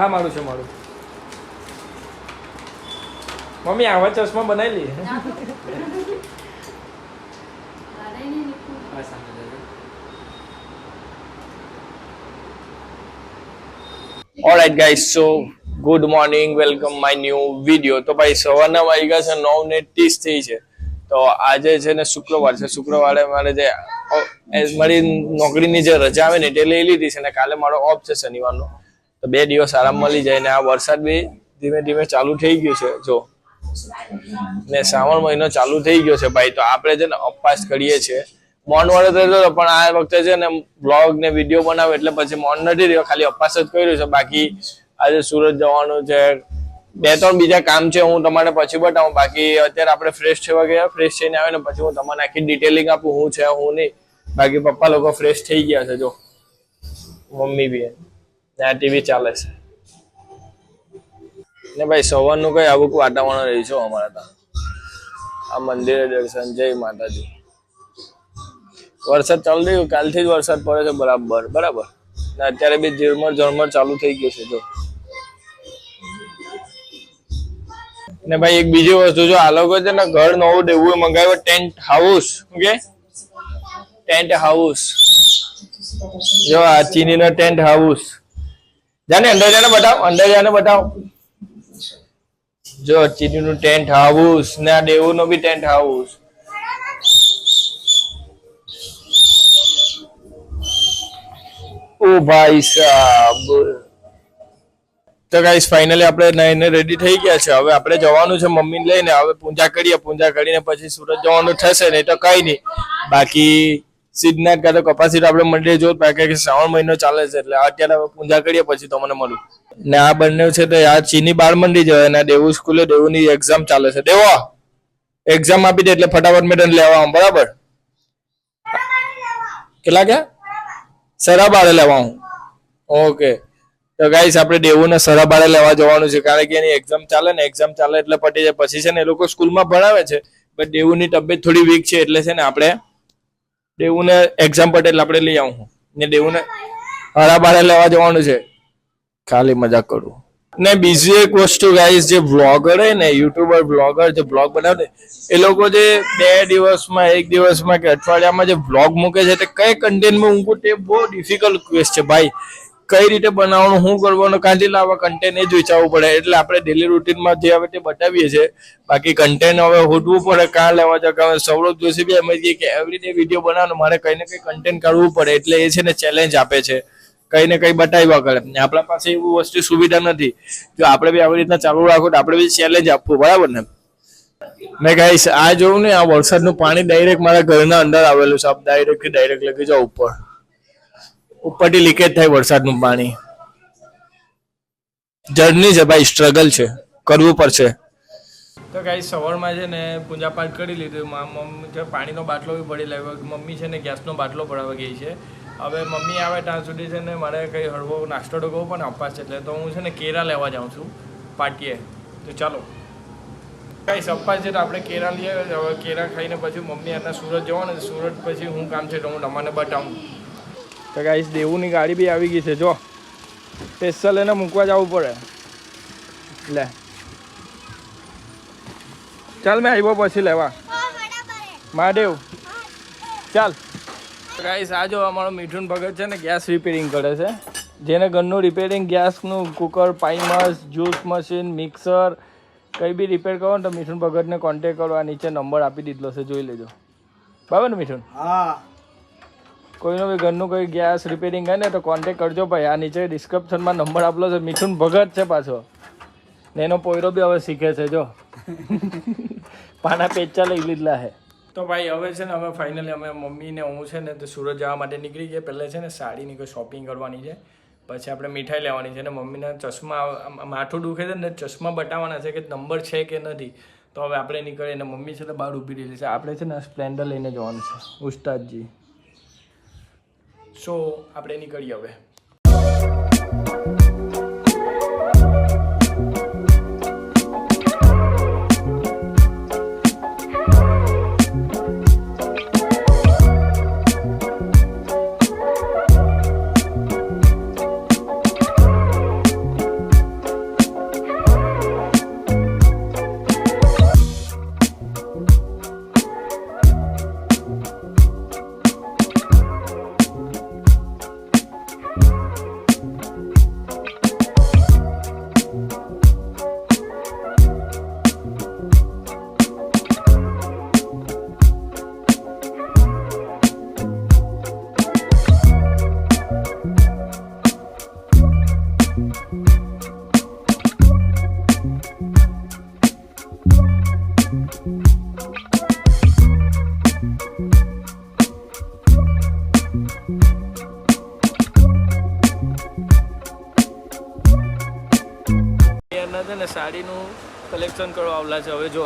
હા મારું છે મારું. મમ્મી આવા ચશ્મા બનાવી લે. Alright guys, so good morning, welcome my new video. તો ભાઈ સવારના વાગ્યા છે 9:30 થઈ છે. તો આજે છે ને શુક્રવાર છે. શુક્રવારે મારે જે મારી નોકરીની જે રજા આવે ને તે લઈ લીધી છે ને કાલે મારો ઓફ છે શનિવારનો. તો 2 દિવસ આરામ મળી જાય ને આ વરસાદ બી ધીમે ધીમે ચાલુ થઈ ગયું છે જો ને શ્રાવણ મહિનો ચાલુ થઈ ગયો છે ભાઈ. તો આપણે છે ને ઉપવાસ કરીએ છીએ. મોન વાળો થતો પણ આ વખતે છે ને બ્લોગ ને વિડીયો બનાવે એટલે પછી મોન નથી રહ્યો, ખાલી ઉપવાસ જ કર્યું છે. બાકી આજે સુરત જવાનું છે, 2-3 બીજા કામ છે, હું તમને પછી બતાવું. બાકી અત્યારે આપણે ફ્રેશ થવા ગયા, ફ્રેશ થઈને આવે ને પછી હું તમને આખી ડિટેલિંગ આપું હું છે હું નહીં. બાકી પપ્પા લોકો ફ્રેશ થઈ ગયા છે જો, મમ્મી બી ને ટીવી ચાલે છે ને ભાઈ સવારનું કઈ આવું વાતાવરણ રહ્યું છે અમારા ત્યાં. આ મંદિરે દર્શન, જય માતાજી. વરસાદ ચાલુ થયો, કાલથી જ વરસાદ પડે છે બરાબર ને અત્યારે બી ઝરમર ચાલુ થઈ ગયું છે જો. ને ભાઈ એક બીજી વસ્તુ જો, આ લોકો છે ને ઘર નવું દેવું મંગાવ્યું, tent house. Okay, tent house જો, આ ચીની નો ટેન્ટ હાઉસ. જાને અંદર જાને બતાવ જો, ચીની નું ટેન્ટ હાઉસ ને આ દેવું નો બી ટેન્ટ હાઉસ. ઓ ભાઈ સાહેબ. તો ગાઈસ ફાઇનલી આપણે નાઈને રેડી થઈ ગયા છે. હવે આપણે જવાનું છે મમ્મીને લઈને. હવે પૂજા કરીએ, પૂજા કરીને પછી સુરત જવાનું થશે નહીં તો કઈ નહીં. બાકી સિદ્ધનાથ કાં તો કપાસી આપણે મંદિર જો કે શ્રાવણ મહિનો ચાલે છે એટલે અત્યારે હવે પૂજા કરીએ પછી તમને મળું. ને આ બંને છે તો આ ચીની બાળ મંડી જવાય ને દેવું સ્કૂલે દેવુંની એક્ઝામ ચાલે છે. દેવો એક્ઝામ આપી દે એટલે ફટાફટ મેડમ લેવા આવું બરાબર. કેટલા ક્યાં સરાબાળે લેવા આવું. ઓકે તો ગાઈસ આપણે દેવુને સરાબાળે લેવા જવાનું છે કારણ કે એની એક્ઝામ ચાલે ને, એક્ઝામ ચાલે એટલે પટી જાય. પછી છે ને એ લોકો સ્કૂલમાં ભણાવે છે બટ દેવુની તબિયત થોડી વીક છે એટલે છે ને આપણે દેવુને એક્ઝામ પટે એટલે આપણે લઈ આવું ને દેવુને હરાબાળે લેવા જવાનું છે. ખાલી મજાક કરું. ને બીજી એક વસ્તુ ગાઈસ, જે વ્લોગર હે ને યુટ્યુબર બ્લોગર જે બ્લોગ બનાવે એ લોકો જે 2 દિવસમાં 1 દિવસમાં કે અઠવાડિયામાં જે વ્લોગ મૂકે છે તે કઈ કન્ટેન્ટમાં મૂકવું તે બહુ ડિફિકલ્ટ ક્વેશ્ચન છે ભાઈ. કઈ રીતે બનાવવાનું, શું કરવાનું, ક્યાંથી લાવવા કન્ટેન્ટ એ જ વિચારવું પડે. એટલે આપણે ડેલી રૂટીનમાં જે આવે તે બતાવીએ છીએ. બાકી કન્ટેન્ટ હવે હોદવું પડે, ક્યાં લેવા જાય. સૌરભ જોશી બી એમ જ કે એવરીડે વિડીયો બનાવવાનો મારે કઈ ને કઈ કન્ટેન્ટ કાઢવું પડે એટલે એ છે ને ચેલેન્જ આપે છે, કઈ ને કઈ બતાવ્યા કરે. આપણા પાસે એવું વસ્તુ સુવિધા નથી. જો આપણે બી આવી રીતના ચાલુ રાખો તો આપણે બી ચેલેન્જ આપવું બરાબર ને. મેં ગાઈસ આ જોયું ને આ વરસાદનું પાણી ડાયરેક્ટ મારા ઘરના અંદર આવેલું છે. ડાયરેક્ટ લગી જાઓ ઉપરથી લીકેજ થાય વરસાદનું પાણી. જર્ની છે ભાઈ, સ્ટ્રગલ છે, કરવું પડશે. તો ગાઈસ સવારમાં છે ને પૂજા પાઠ કરી લીધું. મમ્મી પાણીનો બાટલો બી ભરી લાવ્યો. મમ્મી છે ને ગેસનો બાટલો ભરાવા ગઈ છે. હવે મમ્મી આવે ત્યાં સુધી છે ને મારે કંઈ હળવો નાસ્તો તો કહું પણ અપાસ એટલે તો હું છે ને કેળા લેવા જાઉં છું પાટીએ. તો ચાલો ગાઈસ અપાસ છે તો આપણે કેળા લઈએ. હવે કેળા ખાઈને પછી મમ્મી એના સુરત જવાનું. સુરત પછી હું કામ છે તો હું તમને બતાવું. તો ગાઈસ દેવુની ગાડી બી આવી ગઈ છે જો, સ્પેશિયલ એને મૂકવા જવું પડે. લે ચાલ મેં આવ્યો પછી લેવા મહાદેવ ચાલ. ગાઈસ આ જો અમારો મિઠુન ભગત છે ને ગેસ રિપેરિંગ કરે છે. જેને ઘરનું રિપેરિંગ, ગેસનું, કુકર, પાઇમસ, જ્યુસ મશીન, મિક્સર કંઈ બી રિપેર કરો ને તો મિઠુન ભગતને કોન્ટેક કરો. આ નીચે નંબર આપી દીધો છે, જોઈ લેજો બરાબર ને મિઠુન. હા, કોઈનો બી ઘરનું કોઈ ગેસ રિપેરિંગ હોય ને તો કોન્ટેક કરજો ભાઈ. આ નીચે ડિસ્ક્રિપ્શનમાં નંબર આપેલો છે. મિઠુન ભગત છે પાછો ને એનો પોયરો બી હવે શીખે છે જો. પાના પેચા લઈ લીધલા છે. તો ભાઈ હવે છે ને અમે ફાઇનલી અમે મમ્મી ને હું છે ને તો સુરત જવા માટે નીકળી ગયા. પહેલાં છે ને સાડીની કોઈ શોપિંગ કરવાની છે, પછી આપણે મીઠાઈ લેવાની છે ને મમ્મીના ચશ્મા માથું દુખે છે ને ચશ્મા બતાવવાના છે કે નંબર છે કે નથી. તો હવે આપણે નીકળીએ ને મમ્મી છે ને બહાર ઊભી રહેલી છે. આપણે છે ને સ્પ્લેન્ડર લઈને જવાનું છે ઉસ્તાદજી. સો આપણે નીકળીએ હવે. ને સાડીનું કલેક્શન કરવા આવેલા છે. હવે જો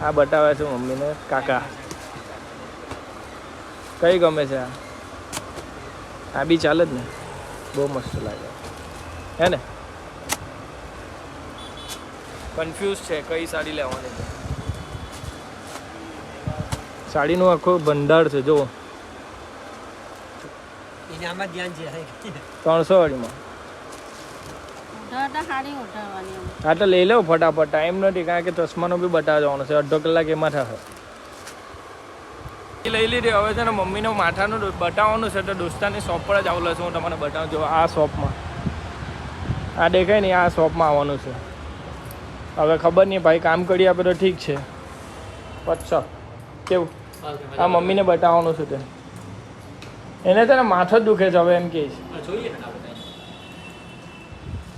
આ બતાવે છે મમ્મીને કાકા. કઈ ગમે છે આ બી ચાલે જ ને, બહુ મસ્ત લાગે હે ને. કન્ફ્યુઝ છે કઈ સાડી લેવાની છે. સાડીનો આખો ભંડાર છે જો. 300 વાળીમાં હા તો લઈ લો ફટાફટ. ટાઈમ નથી કારણ કે ચશ્માનો બી બતાવવા જવાનો છે. 1/2 કલાક એમાં થશે. લઈ લીધી. હવે છે ને મમ્મીનો માથાનું બતાવવાનું છે તો દોસ્તાની શોપ પર જ આવેલો છું. હું તમને બતાવું જો આ શોપમાં. આ દેખાય ને આ શોપમાં આવવાનું છે. હવે ખબર નહીં ભાઈ કામ કરી આપે તો ઠીક છે. અચ્છા કેવું આ મમ્મીને બતાવવાનું છે તે. એને છે ને માથો જ દુખે છે હવે એમ કહે છે.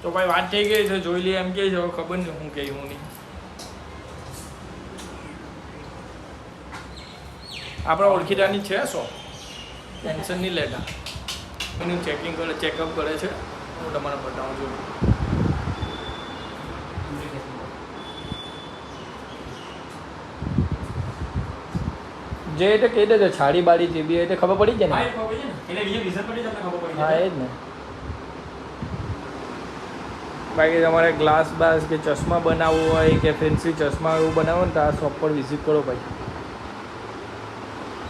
તો ભાઈ વાત થઈ ગઈ છે જોઈ લઈએ એમ કહે છે. હવે ખબર નહીં હું કહી હું નહીં. આપણા ઓળખીતાની છે શોપ. ટેન્શન નહીં લેતા. એનું ચેકિંગ કરે ચેકઅપ કરે છે. હું તમારે બતાવું છું. જે એટલે કહી દેજો છાડી બાડી જે બી હોય તે ખબર પડી જાય ને. હા એ જ ને. બાકી તમારે ગ્લાસ બાસ કે ચશ્મા બનાવવું હોય કે ફેન્સી ચશ્મા એવું બનાવો ને તો આ શોપ પર વિઝિટ કરો ભાઈ.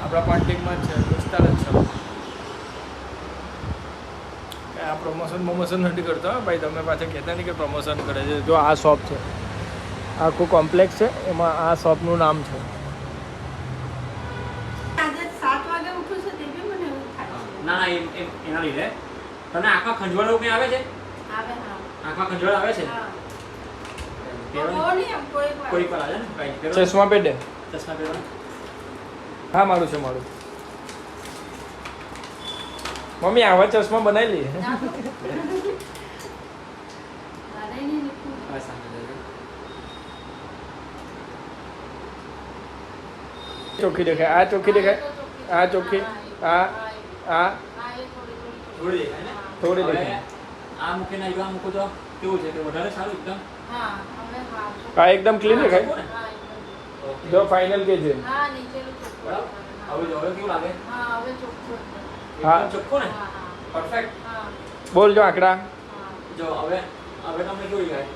આપણા કોન્ટેક્ટમાં જ છે. દોસ્તાર જ છે. આ પ્રમોશન નથી કરતો ભાઈ. તમે પાછા કહેતા નહીં કે પ્રમોશન કરે છે. જો આ શોપ છે આખું કોમ્પ્લેક્સ છે એમાં આ શોપનું નામ છે. ના એના લીધે તને આંખમાં ખંજવાળ એવું કંઈ આવે છે? આંખમાં ખંજવાળ આવે છે? કોઈ પર આવે ને ચશ્મા પહેરે. ચશ્મા પહેરવા. હા મારું છે મારું. મમ્મી આવા ચશ્મા બનાવી લઈએ. ચોખ્ખી દેખાય. આ ચોખ્ખી દેખાય. આ ચોખ્ખી. આ થોડી દેખાય. આ મૂકીને આ મૂકો તો કેવું છે કે વધારે સારું એકદમ. હા એકદમ ક્લીન દેખાય. જો ફાઇનલ કે છે. હવે કેવું લાગે? હા ચોખ્ખો ને પરફેક્ટ. બોલ જો આંકડા. જો હવે તમને કેવું લાગે?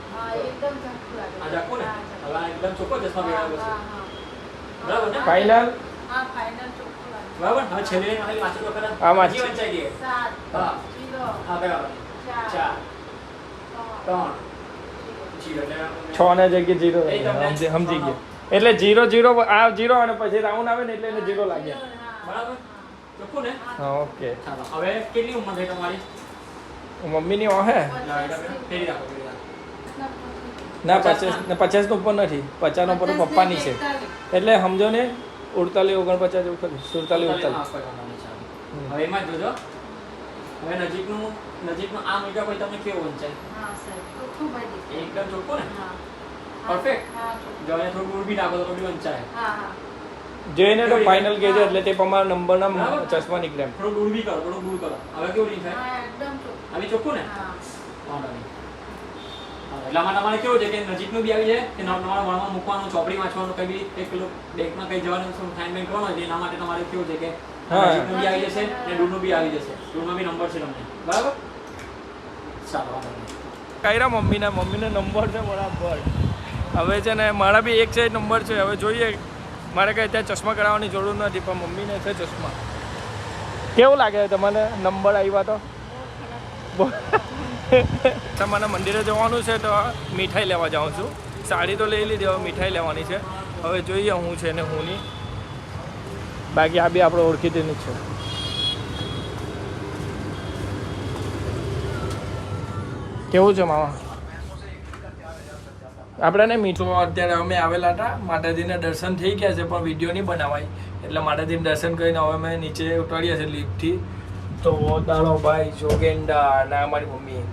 આ જાકો ને હવે એકદમ ચોખ્ખો ચશ્મા પહેરાવો છે. બરાબર ને? ફાઇનલ. બરાબર. હવે છેલ્લે ખાલી વાંચી તો ખરા. આ વાંચી વંચાઈ ગઈ. હા બરાબર. 4 3 6 ને જગ્યાએ 0 સમજી ગયા. એટલે 0 0 આ 0 અને પછી રાઉન્ડ આવે ને એટલે એને 0 લાગે. બરાબર. ચોખ્ખું ને? હા ઓકે. ચાલો હવે કેટલી ઉંમર થઈ તમારી? મમ્મીની ઓહે ફેરી રાખો. ના 50 નો ઉપર નથી. 50 નો ઉપર પપ્પાની છે એટલે સમજો ને 48 49 જેવું ખરું. 47 48. હવે એમાં જોજો હવે નજીકનું આ મીટર કોઈ તમને કેવું વંચાય? એકદમ ચોખ્ખું ને પરફેક્ટ. જો અહીંયા થોડું દૂર બી નાખો તો બી વંચાય. જોઈને તો ફાઇનલ કહેજો એટલે તે પ્રમાણે નંબરના ચશ્મા નીકળે. થોડું દૂર બી કરો. હવે કેવું નહીં થાય? આવી ચોખ્ખું ને વાંધો નહીં. એટલા માટે તમારે કેવું છે કે નજીકનું બી આવી જાય કે તમારા વણમાં મૂકવાનું ચોપડી વાંચવાનું કઈ બી એક પેલું બેંકમાં કઈ જવાનું ટાઈમ બેંક કરવાનો છે એના માટે તમારે કેવું છે કે નજીકનું બી આવી જશે અને દૂરનું બી આવી જશે. દૂરમાં બી નંબર છે તમને. બરાબર. ચાલો કાયરા મમ્મીનો નંબર છે બરાબર. હવે છે ને મારા બી એક સાઈડ નંબર છે. હવે જોઈએ મારે કંઈ ત્યાં ચશ્મા કરાવવાની જરૂર નથી પણ મમ્મીને છે ચશ્મા. કેવું લાગે તમને નંબર આવ્યા તો? તમારે મંદિરે જવાનું છે તો મીઠાઈ લેવા જાઉં છું. સાડી તો લઈ લીધી. હવે મીઠાઈ લેવાની છે. હવે જોઈએ હું છે ને હું નહીં. બાકી આ બી આપણે ઓળખીતીની જ છે. કેવું છે મામા? આપણે ને મીઠું અત્યારે અમે આવેલા હતા. માતાજીના દર્શન થઈ ગયા છે પણ વિડીયો નહીં બનાવાય એટલે માતાજીના દર્શન કરીને હવે અમે નીચે ઉતાર્યા છે લિફ્ટથી. તો દાળોભાઈ જોગેન્ડા ના અમારી મમ્મી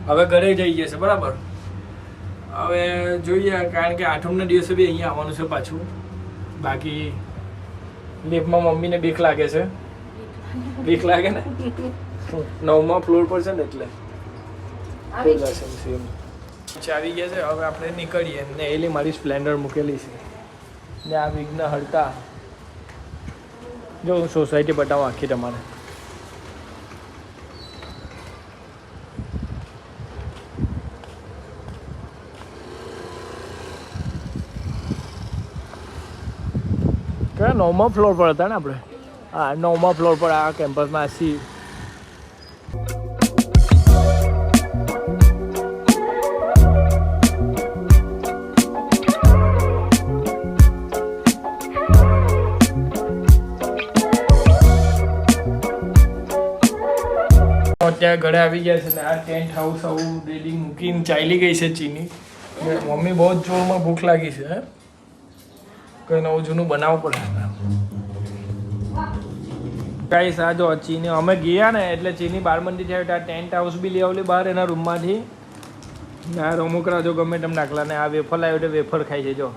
હવે ઘરે જઈ જશે. બરાબર. હવે જોઈએ કારણ કે 8મના દિવસે બી અહીંયા આવવાનું છે પાછું. બાકી લિફ્ટમાં મમ્મીને બીક લાગે છે. બીક લાગે ને 9મા ફ્લોર પર છે ને એટલે આવી ગયા છે, હવે આપણે નીકળીએ. ને એલી મારી સ્પ્લેન્ડર મૂકેલી છે ને આ વિઘ્ન હરતા. જો હું સોસાયટી બતાવું આખી તમારે. કયા 9મા ફ્લોર પર હતા ને આપણે? હા 9મા ફ્લોર પર આ કેમ્પસમાં સી. અત્યારે ઘરે આવી ગયા છે ને આ ટેન્ટ હાઉસ આવું રેડી મૂકીને ચાલી ગઈ છે ચીની. મમ્મી બહુ જ જોરમાં ભૂખ લાગી છે. હે કંઈ નવું જૂનું બનાવવું પડે. ગાઈસ આ જો ચીની અમે ગયા ને એટલે ચીની બારબંધી થયા એટલે આ ટેન્ટ હાઉસ બી લઈ આવેલી બહાર એના રૂમમાંથી. આ રમકડા જો ગમે તેમ નાખલા ને આ વેફર લાવ્યો એટલે વેફર ખાય છે. જો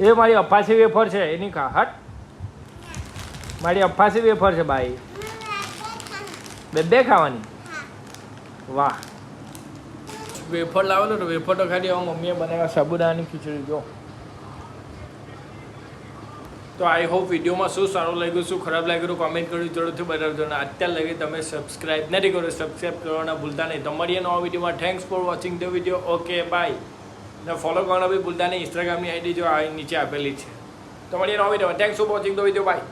એ મારી અફાસી વેફર છે એની ખા હટ. મારી અફાસી વેફર છે ભાઈ. બે ખાવાની. વાહ વેફર લાવેલો તો વેફર તો ખાલી હવે મમ્મીએ બનાવ્યા સાબુદાણાની ખીચડી. જો તો આઈ હોપ વિડીયોમાં શું સારું લાગ્યું શું ખરાબ લાગ્યું કોમેન્ટ કરી જરૂરથી બતાવજો. અને અત્યાર લગી તમે સબસ્ક્રાઈબ નથી કર્યો સબસ્ક્રાઈબ કરવાના ભૂલતા નહીં. તો મળીએ નવા વિડીયોમાં. Thanks for watching the video. Okay bye. ને ફોલો કરવાના બી ભૂલતા નહીં. ઇન્સ્ટાગ્રામની આઈડી જો આ નીચે આપેલી છે. તો મળીએ નવા વિડીયોમાં. Thanks for watching the video. By.